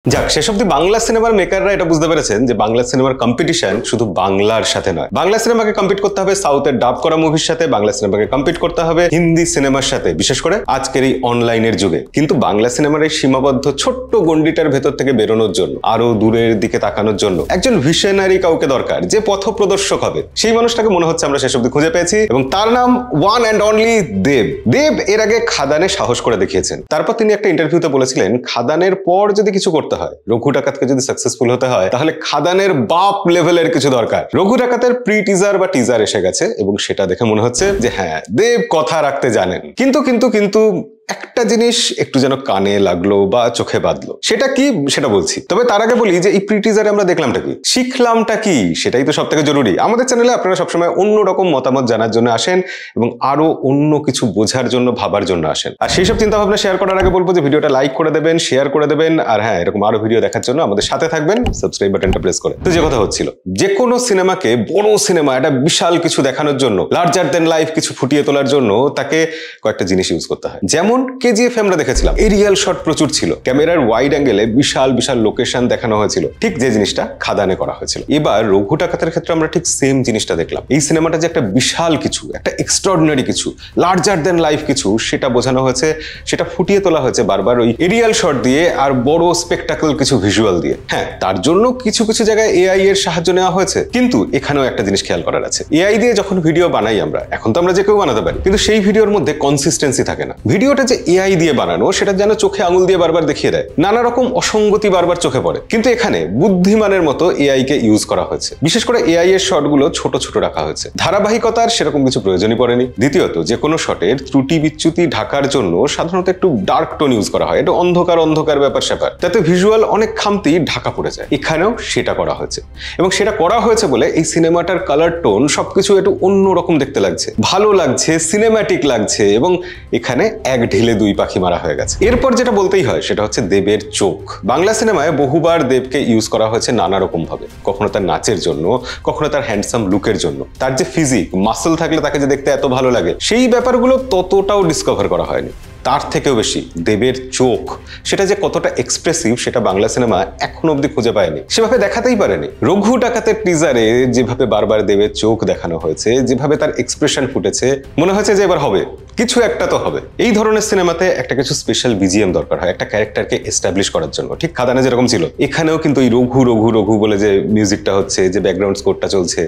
যাক শেষ অব্দি বাংলা সিনেমার মেকাররা এটা বুঝতে পেরেছেন যে বাংলা সিনেমার কম্পিটিশন শুধু বাংলার সাথে নয়। বাংলা সিনেমাকে কম্পিট করতে হবে সাউথের ডাব করা মুভির সাথে, বাংলা সিনেমাকে কম্পিট করতে হবে হিন্দি সিনেমার সাথে, বিশেষ করে আজকের এই অনলাইনের যুগে। কিন্তু বাংলা সিনেমার এই সীমাবদ্ধ ছোট্ট গন্ডিটার ভেতর থেকে বেরোনোর জন্য, আরো দূরের দিকে তাকানোর জন্য একজন ভিশনারি কাউকে দরকার, যে পথ প্রদর্শক হবে। সেই মানুষটাকে মনে হচ্ছে আমরা শেষ অব্দি খুঁজে পেয়েছি, এবং তার নাম ওয়ান অ্যান্ড অনলি দেব। দেব এর আগে খাদানে সাহস করে দেখিয়েছেন। তারপর তিনি একটা ইন্টারভিউতে বলেছিলেন, খাদানের পর যদি কিছু করতে হয়, রঘু ডাকাতকে যদি সাকসেসফুল হতে হয়, তাহলে খাদানের বাপ লেভেলের কিছু দরকার। রঘু ডাকাতের প্রি টিজার বা টিজার এসে গেছে, এবং সেটা দেখে মনে হচ্ছে যে হ্যাঁ, দেব কথা রাখতে জানেন। কিন্তু একটা জিনিস একটু যেন কানে লাগলো বা চোখে বাঁধলো। সেটা কি সেটা বলছি। তবে তার আগে বলি যে এই প্রি টিজারে আমরা দেখলামটা কি, শিখলামটা কি, সেটাই তো সব থেকে জরুরি। আমাদের চ্যানেলে আপনারা সবসময় অন্যরকম মতামত জানার জন্য আসেন, এবং আরো অন্য কিছু বোঝার জন্য, ভাবার জন্য আসেন। আর সেই সব চিন্তা ভাবনা শেয়ার করার আগে বলবো যে ভিডিওটা লাইক করে দেবেন, শেয়ার করে দেবেন, আর হ্যাঁ, এরকম আরো ভিডিও দেখার জন্য আমাদের সাথে থাকবেন, সাবস্ক্রাইব বাটনটা প্রেস করে। তো যে কথা হচ্ছিল, যে কোনো সিনেমাকে বড় সিনেমা, একটা বিশাল কিছু দেখানোর জন্য, লার্জার দেন লাইফ কিছু ফুটিয়ে তোলার জন্য তাকে কয়েকটা জিনিস ইউজ করতে হয়। যেমন কেজিএফ আমরা দেখেছিলাম, এরিয়াল শট প্রচুর ছিল, ক্যামেরার ওয়াইড অ্যাঙ্গেলে বিশাল বিশাল লোকেশন দেখানো হয়েছিল, ঠিক যে জিনিসটা খাদানে করা হয়েছিল। এবার রঘু ডাকাতের ক্ষেত্রে আমরা ঠিক সেম জিনিসটা দেখলাম। এই সিনেমাটা যে একটা বিশাল কিছু, একটা এক্সট্রাঅর্ডিনারি কিছু, লার্জার দেন লাইফ কিছু, সেটা বোঝানো হয়েছে, সেটা ফুটিয়ে তোলা হয়েছে বারবার ওই এরিয়াল শট দিয়ে আর বড় স্পেকটাকল কিছু ভিজুয়াল দিয়ে। হ্যাঁ, তার জন্য কিছু কিছু জায়গায় এআই এর সাহায্য নেওয়া হয়েছে, কিন্তু এখানেও একটা জিনিস খেয়াল করার আছে। এআই দিয়ে যখন ভিডিও বানাই আমরা, এখন তো আমরা যে কেউ বানাতে পারি, কিন্তু সেই ভিডিওর মধ্যে কনসিস্টেন্সি থাকে না। ভিডিওটা যে এআই দিয়ে বানানো, সেটা যেন চোখে আঙুল দিয়ে বারবার দেখিয়ে দেয়, নানা রকম অসঙ্গতি বারবার চোখে পড়ে। কিন্তু এখানে বুদ্ধিমানের মতো এআই কে ইউজ করা হয়েছে। বিশেষ করে এআই এর শটগুলো ছোট ছোট রাখা হয়েছে, ধারাবাহিকতার সেরকম কিছু প্রয়োজনই পড়েনি। দ্বিতীয়ত, যে কোনো শটের ত্রুটি বিচ্যুতি ঢাকার জন্য সাধারণত একটু ডার্ক টোন ইউজ করা হয়, একটু অন্ধকার অন্ধকার ব্যাপার স্যাপার, তাতে ভিজুয়াল অনেক খামতি ঢাকা পড়ে যায়। এখানেও সেটা করা হয়েছে, এবং সেটা করা হয়েছে বলে এই সিনেমাটার কালার টোন সবকিছু একটু অন্যরকম দেখতে লাগছে, ভালো লাগছে, সিনেম্যাটিক লাগছে, এবং এখানে এক ঢিলে দুই পাখি মারা হয়ে গেছে। এরপর যেটা বলতেই হয় সেটা হচ্ছে দেবের চোখ। বাংলা সিনেমায় বহুবার দেবকে ইউজ করা হয়েছে নানা রকম ভাবে, কখনো তার নাচের জন্য, কখনো তার হ্যান্ডসাম লুকের জন্য। তার যে ফিজিক, মাসল থাকলে তাকে যে দেখতে এত ভালো লাগে, সেই ব্যাপারগুলো ততটাও ডিসকভার করা হয়নি। তার থেকেও বেশি দেবের চোখ, সেটা যে কতটা এক্সপ্রেসিভ, সেটা বাংলা সিনেমা এখন অব্দি খুঁজে পায়নি, সেভাবে দেখাতেই পারেনি। রঘু ডাকাতের টিজারে যেভাবে বারবার দেবের চোখ দেখানো হয়েছে, যেভাবে তার এক্সপ্রেশন ফুটেছে, মনে হয়েছে যে এবার হবে, কিছু একটা তো হবে। এই ধরনের সিনেমাতে একটা কিছু স্পেশাল বিজিএম দরকার হয় একটা ক্যারেক্টারকে এস্টাবলিশ করার জন্য, ঠিক খাদানে যেরকম ছিল। এখানেও কিন্তু এই রঘু রঘু রঘু বলে যে মিউজিকটা হচ্ছে, যে ব্যাকগ্রাউন্ড স্কোরটা চলছে,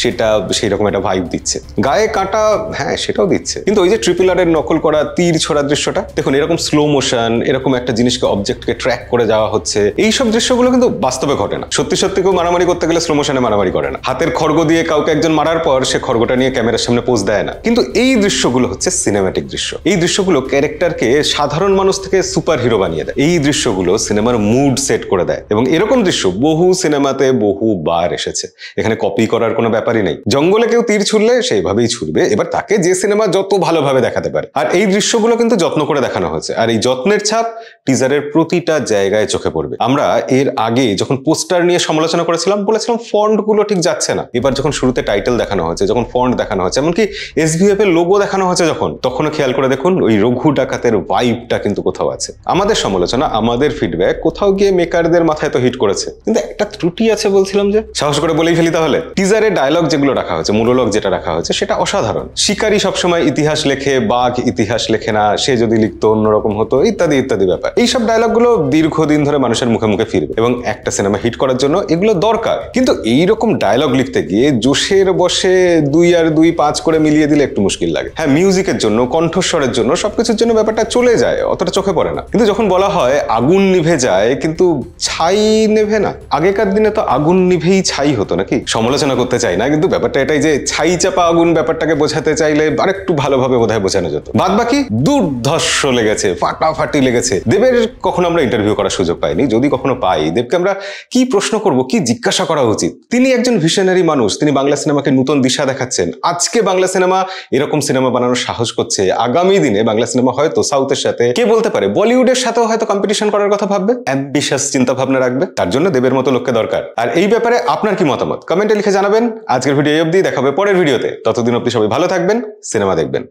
সেটা সেই রকম একটা ভাইব দিচ্ছে, গায়ে কাঁটা, হ্যাঁ সেটাও দিচ্ছে। কিন্তু ওই যে ট্রিপল আর এর নকল করা তীর ছোড়া দৃশ্যটা দেখুন, এরকম স্লো মোশন, এরকম একটা জিনিসকে, অবজেক্টকে ট্র্যাক করে যাওয়া হচ্ছে, এইসব দৃশ্যগুলো কিন্তু বাস্তবে ঘটে না। সত্যি সত্যি কেউ মারামারি করতে গেলে স্লো মোশনে মারামারি করে না, হাতের খড়গ দিয়ে কাউকে একজন মারার পর সে খড়গটা নিয়ে ক্যামেরার সামনে পোজ দেয় না। কিন্তু এই দৃশ্যগুলো হচ্ছে সিনেম্যাটিক দৃশ্য। এই দৃশ্যগুলো ক্যারেক্টারকে সাধারণ মানুষ থেকে সুপার হিরো বানিয়ে দেয়। এই দৃশ্যগুলো সিনেমার মুড সেট করে দেয়, এবং এরকম দৃশ্য বহু সিনেমাতে বহুবার এসেছে। এখানে কপি করার কোনো ব্যাপারই নেই। জঙ্গলে কেউ তীর ছুড়লে সেইভাবেই ছুড়বে, এবার তাকে যে সিনেমা যত ভালোভাবে দেখাতে পারে। আর এই দৃশ্যগুলো কিন্তু যত্ন করে দেখানো হয়েছে, আর এই যত্নের ছাপ টিজারের প্রতিটা জায়গায় চোখে পড়বে। আমরা এর আগে যখন পোস্টার নিয়ে সমালোচনা করেছিলাম, বলেছিলাম ফন্ট গুলো ঠিক যাচ্ছে না। এবার যখন শুরুতে টাইটেল দেখানো হয়েছে, যখন ফন্ট দেখানো হয়েছে, এমনকি এসভিএফ এর লোগো দেখানো হয়েছে তখনও খেয়াল করে দেখুন ওই রঘু ডাকাতের ভাইবটা কিন্তু কোথাও আছে। আমাদের সমালোচনা, আমাদের ফিডব্যাক কোথাও গিয়ে মেকারদের মাথায় তো হিট করেছে, কিন্তু একটা ত্রুটি আছে বলছিলাম, যে সাহস করে বলেই ফেলি তাহলে। টিজারে ডায়লগ যেগুলো রাখা হয়েছে, মোনোলগ যেটা রাখা হয়েছে, সেটা অসাধারণ। শিকারী সবসময় ইতিহাস লেখে, বাঘ ইতিহাস লেখে না, সে যদি লিখতো অন্যরকম হতো, ইত্যাদি ইত্যাদি ব্যাপার। এইসব ডায়লগগুলো দীর্ঘদিন ধরে মানুষের মুখে মুখে ফিরবে, এবং একটা সিনেমা হিট করার জন্য এগুলো দরকার। কিন্তু এইরকম ডায়লগ লিখতে গিয়ে জোশের বসে 2 আর 2 5 করে মিলিয়ে দিলে একটু মুশকিল লাগে। হ্যাঁ, মিউজিকের জন্য, কণ্ঠস্বরের জন্য, সবকিছুর জন্য ব্যাপারটা চলে যায়, অতটা চোখে পড়ে না। কিন্তু যখন বলা হয় আগুন নিভে যায় কিন্তু ছাই নেভে না, আগেকার দিনে তো আগুন নিভেই ছাই হতো নাকি। সমালোচনা করতে চাই না, কিন্তু ব্যাপারটা এটাই যে ছাই চাপা আগুন ব্যাপারটাকে বোঝাতে চাইলে আরেকটু ভালোভাবে বোধহয় বোঝানো যেত। বাদ বাকি দুর্ধর্ষ লেগেছে, ফাটাফাটি লেগেছে। দেবের কখনো আমরা ইন্টারভিউ করার সুযোগ পাইনি, যদি কখনো পাই, দেবকে আমরা কি প্রশ্ন করব, কি জিজ্ঞাসা করা উচিত? তিনি একজন ভিশনারি মানুষ, তিনি বাংলা সিনেমাকে নতুন দিশা দেখাচ্ছেন। আজকে বাংলা সিনেমা এরকম সিনেমা বানানোর সাহস করছে, আগামী দিনে বাংলা সিনেমা হয়তো সাউথের সাথে, কে বলতে পারে বলিউডের সাথেও হয়তো কম্পিটিশন করার কথা ভাববে, অ্যাম্বিশাস চিন্তা ভাবনা রাখবে। তার জন্য দেবের মতো লোককে দরকার। আর এই ব্যাপারে আপনার কি মতামত কমেন্টে লিখে জানাবেন। আজকের ভিডিও এই অবধি, দেখা হবে পরের ভিডিওতে। ততদিন অবধি সবাই ভালো থাকবেন, সিনেমা দেখবেন।